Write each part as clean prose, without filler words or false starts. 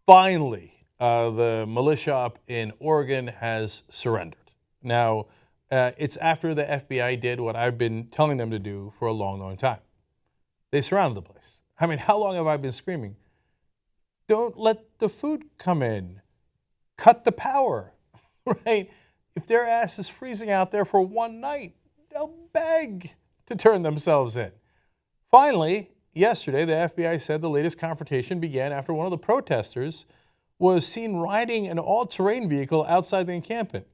Finally, the militia up in Oregon has surrendered. Now, it's after the FBI did what I've been telling them to do for a long, long time. They surrounded the place. I mean, how long have I been screaming? Don't let the food come in. Cut the power, right? If their ass is freezing out there for one night, they'll beg to turn themselves in. Finally, yesterday, the FBI said the latest confrontation began after one of the protesters was seen riding an all-terrain vehicle outside the encampment.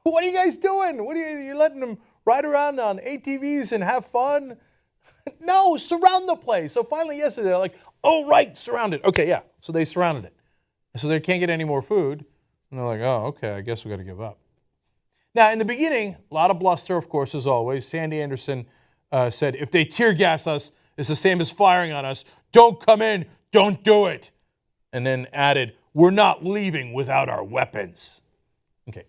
What are you guys doing? What are you letting them ride around on ATVs and have fun? No, surround the place. So finally yesterday, they're like, oh, right, surrounded. Okay, yeah. So they surrounded it. So they can't get any more food. And they're like, oh, okay, I guess we got to give up. Now, in the beginning, a lot of bluster, of course, as always. Sandy Anderson said, if they tear gas us, it's the same as firing on us. Don't come in. Don't do it. And then added, we're not leaving without our weapons. Okay,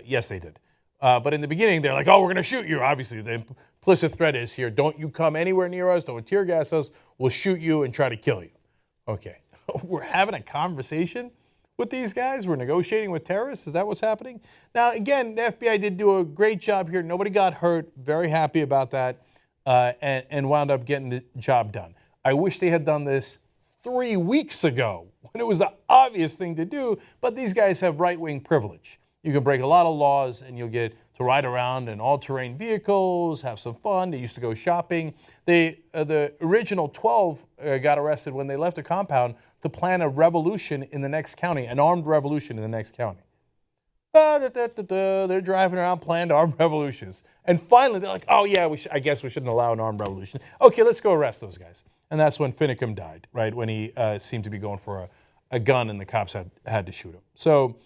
yes, they did. But in the beginning, they're like, oh, we're going to shoot you. Obviously, the implicit threat is here. Don't you come anywhere near us. Don't tear gas us. We'll shoot you and try to kill you. Okay, we're having a conversation with these guys. We're negotiating with terrorists. Is that what's happening? Now, again, the FBI did do a great job here. Nobody got hurt. Very happy about that. And wound up getting the job done. I wish they had done this 3 weeks ago when it was the obvious thing to do, but these guys have right-wing privilege. You can break a lot of laws and you'll get to ride around in all-terrain vehicles, have some fun. They used to go shopping. The original 12 got arrested when they left a compound to plan a revolution in the next county, an armed revolution in the next county. They're driving around planning armed revolutions. And finally, they're like, oh, yeah, I guess we shouldn't allow an armed revolution. Okay, let's go arrest those guys. And that's when Finicum died, right, when he seemed to be going for a gun and the cops had to shoot him. So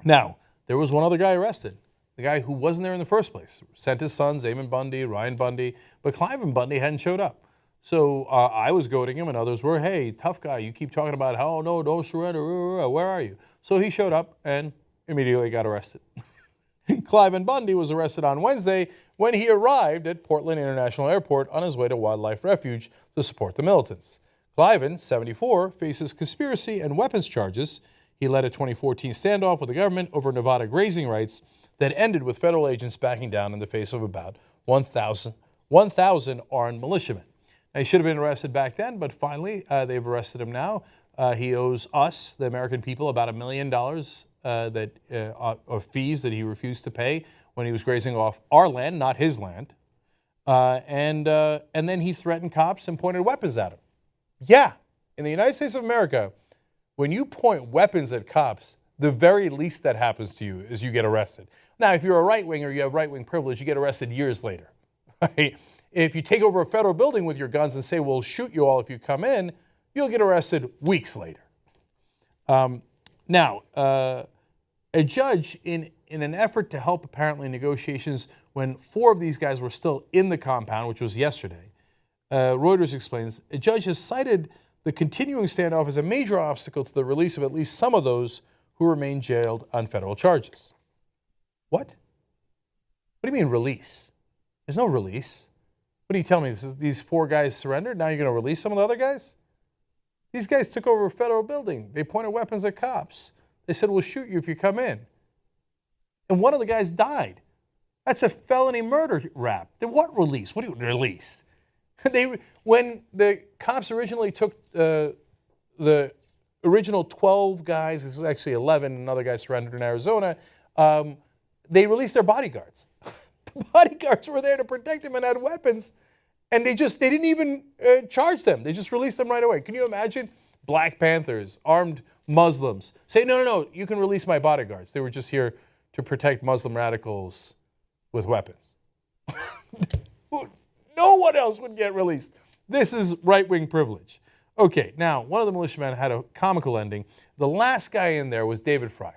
now, there was one other guy arrested, the guy who wasn't there in the first place. Sent his sons, Eamon Bundy, Ryan Bundy, but Cliven Bundy hadn't showed up. So I was goading him and others were, hey, tough guy, you keep talking about how, oh, no, don't surrender, where are you? So he showed up and immediately got arrested. Cliven Bundy was arrested on Wednesday when he arrived at Portland International Airport on his way to Wildlife Refuge to support the militants. Cliven, 74, faces conspiracy and weapons charges. He led a 2014 standoff with the government over Nevada grazing rights that ended with federal agents backing down in the face of about 1,000 armed militiamen. Now, he should have been arrested back then, but finally they've arrested him now. He owes us, the American people, about $1 million of fees that he refused to pay when he was grazing off our land, not his land. And then he threatened cops and pointed weapons at him. Yeah, in the United States of America, when you point weapons at cops, the very least that happens to you is you get arrested. Now, if you're a right-winger, you have right-wing privilege, you get arrested years later. Right? If you take over a federal building with your guns and say, we'll shoot you all if you come in, you'll get arrested weeks later. Now, a judge, in an effort to help apparently negotiations when 4 of these guys were still in the compound, which was yesterday, Reuters explains, a judge has cited the continuing standoff as a major obstacle to the release of at least some of those who remain jailed on federal charges. What? What do you mean release? There's no release. What are you telling me? These 4 guys surrendered? Now you're going to release some of the other guys? These guys took over a federal building. They pointed weapons at cops. They said, we'll shoot you if you come in. And one of the guys died. That's a felony murder rap. Then what release? What do you release? When the cops originally took the original 12 guys, this was actually 11, another guy surrendered in Arizona, they released their bodyguards. The bodyguards were there to protect him and had weapons, and they didn't even charge them. They just released them right away. Can you imagine? Black Panthers, armed Muslims, say, no, you can release my bodyguards. They were just here to protect Muslim radicals with weapons. No one else would get released. This is right-wing privilege. Okay, now, one of the militiamen had a comical ending. The last guy in there was David Fry.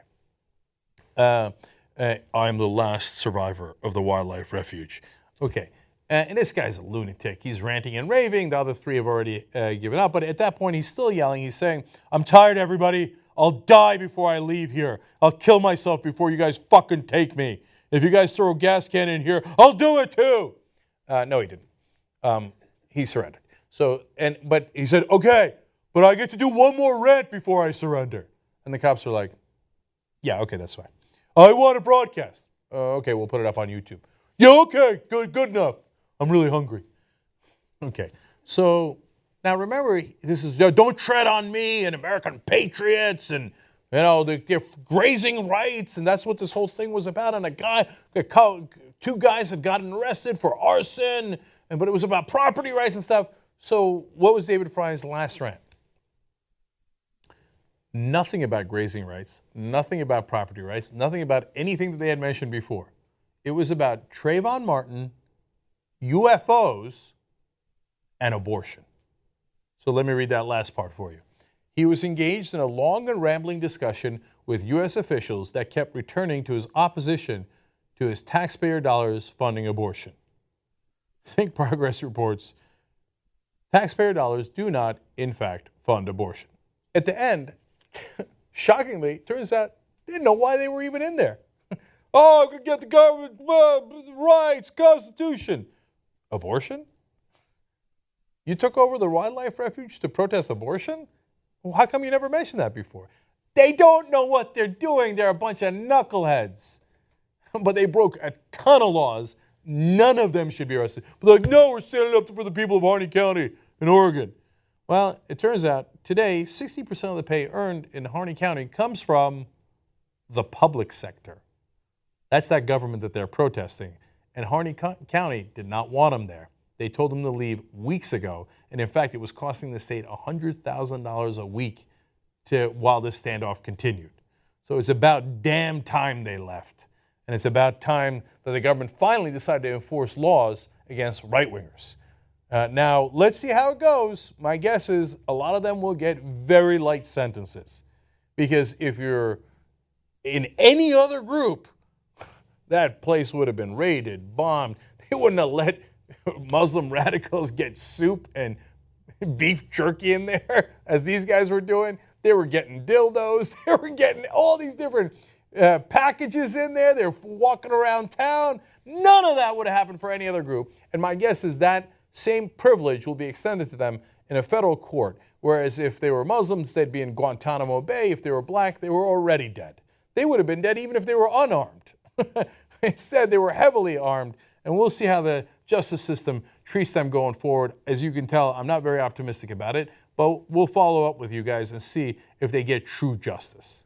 I'm the last survivor of the Wildlife Refuge. Okay, and this guy's a lunatic. He's ranting and raving. The other 3 have already given up. But at that point, he's still yelling. He's saying, I'm tired, everybody. I'll die before I leave here. I'll kill myself before you guys fucking take me. If you guys throw a gas can in here, I'll do it too. No, he didn't. He surrendered. But he said, okay, but I get to do one more rant before I surrender. And the cops are like, yeah, okay, that's fine. I want to broadcast. Okay, we'll put it up on YouTube. Yeah, okay, good enough. I'm really hungry. Okay, so now remember, this is don't tread on me and American patriots and they're grazing rights, and that's what this whole thing was about. And two guys had gotten arrested for arson, but it was about property rights and stuff. So what was David Fry's last rant? Nothing about grazing rights, nothing about property rights, nothing about anything that they had mentioned before. It was about Trayvon Martin, UFOs, and abortion. So let me read that last part for you. He was engaged in a long and rambling discussion with U.S. officials that kept returning to his opposition to his taxpayer dollars funding abortion. Think Progress reports, taxpayer dollars do not, in fact, fund abortion. At the end, shockingly, it turns out they didn't know why they were even in there. Oh, I could get the government rights, Constitution. Abortion? You took over the wildlife refuge to protest abortion? Well, how come you never mentioned that before? They don't know what they're doing. They're a bunch of knuckleheads. But they broke a ton of laws. None of them should be arrested. But they're like, no, we're standing up for the people of Harney County in Oregon. Well, it turns out today, 60% of the pay earned in Harney County comes from the public sector. That's that government that they're protesting. And Harney County did not want them there. They told them to leave weeks ago. And in fact, it was costing the state $100,000 a week while this standoff continued. So it's about damn time they left. And it's about time that the government finally decided to enforce laws against right-wingers. Now, let's see how it goes. My guess is a lot of them will get very light sentences. Because if you're in any other group, that place would have been raided, bombed. They wouldn't have let Muslim radicals get soup and beef jerky in there as these guys were doing. They were getting dildos. They were getting all these different packages in there. They're walking around town. None of that would have happened for any other group. And my guess is that same privilege will be extended to them in a federal court. Whereas if they were Muslims, they'd be in Guantanamo Bay. If they were black, they were already dead. They would have been dead even if they were unarmed. Instead, they were heavily armed. And we'll see how the justice system treats them going forward. As you can tell, I'm not very optimistic about it, but we'll follow up with you guys and see if they get true justice.